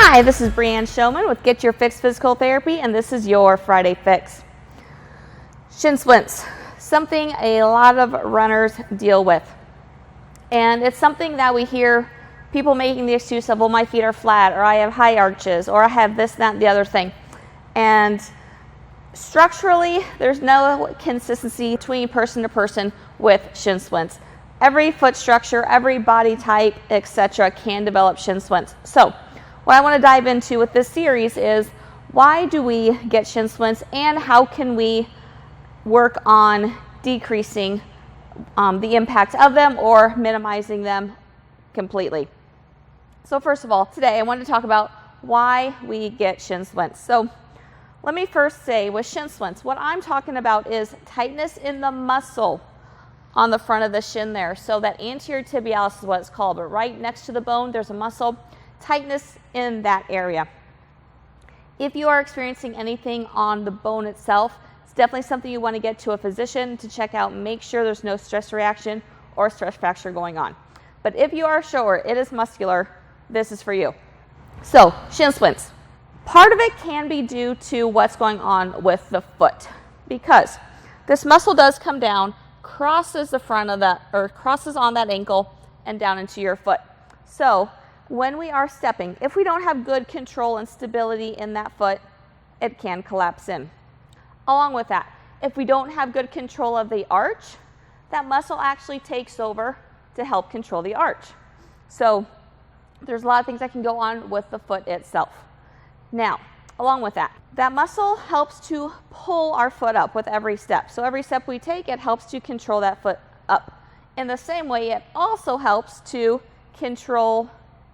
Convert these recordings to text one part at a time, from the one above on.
Hi, this is Brianne Showman with Get Your Fix Physical Therapy, and this is your Friday Fix. Shin splints, something a lot of runners deal with. And it's something that we hear people making the excuse of, well, my feet are flat, or I have high arches, or I have this, that, and the other thing. And structurally, there's no consistency between person to person with shin splints. Every foot structure, every body type, etc. can develop shin splints. So what I want to dive into with this series is why do we get shin splints and how can we work on decreasing the impact of them or minimizing them completely. So first of all, today I want to talk about why we get shin splints. So let me first say with shin splints, what I'm talking about is tightness in the muscle on the front of the shin there. So that anterior tibialis is what it's called, but right next to the bone there's a muscle, tightness in that area. If you are experiencing anything on the bone itself, it's definitely something you want to get to a physician to check out, make sure there's no stress reaction or stress fracture going on. But if you are sure it is muscular, this is for you. So shin splints. Part of it can be due to what's going on with the foot, because this muscle does come down, crosses the front of that, or crosses on that ankle and down into your foot. So when we are stepping, if we don't have good control and stability in that foot, it can collapse in. Along with that, if we don't have good control of the arch, that muscle actually takes over to help control the arch. So there's a lot of things that can go on with the foot itself. Now, along with that, that muscle helps to pull our foot up with every step. So every step we take, it helps to control that foot up. In the same way, it also helps to control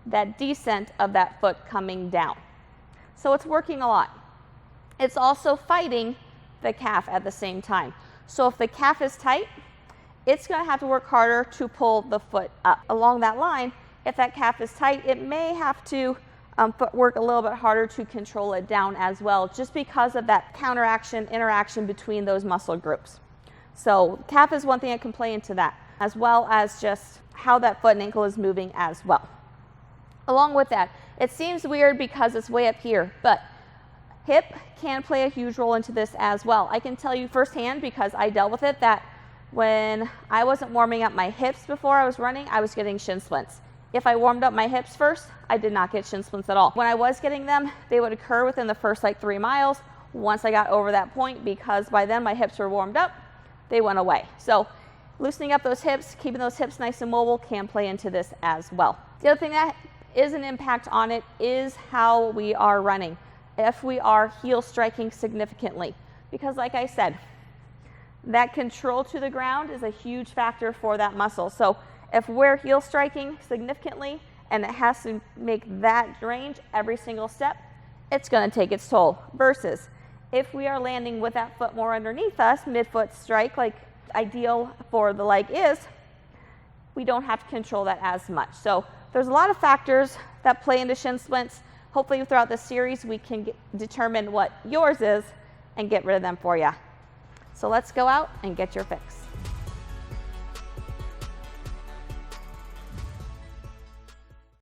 that descent of that foot coming down. So it's working a lot. It's also fighting the calf at the same time. So if the calf is tight, it's going to have to work harder to pull the foot up. Along that line, if that calf is tight, it may have to work a little bit harder to control it down as well, just because of that interaction between those muscle groups. So calf is one thing that can play into that, as well as just how that foot and ankle is moving as well. Along with that, it seems weird because it's way up here, but hip can play a huge role into this as well. I can tell you firsthand, because I dealt with it, that when I wasn't warming up my hips before I was running, I was getting shin splints. If I warmed up my hips first, I did not get shin splints at all. When I was getting them, they would occur within the first 3 miles. Once I got over that point, because by then my hips were warmed up, they went away. So loosening up those hips, keeping those hips nice and mobile can play into this as well. The other thing that is an impact on it is how we are running. If we are heel striking significantly, because like I said, that control to the ground is a huge factor for that muscle. So if we're heel striking significantly and it has to make that range every single step, it's going to take its toll. Versus if we are landing with that foot more underneath us, midfoot strike, like ideal for the leg is, we don't have to control that as much. So there's a lot of factors that play into shin splints. Hopefully throughout this series we can determine what yours is and get rid of them for you. So let's go out and get your fix.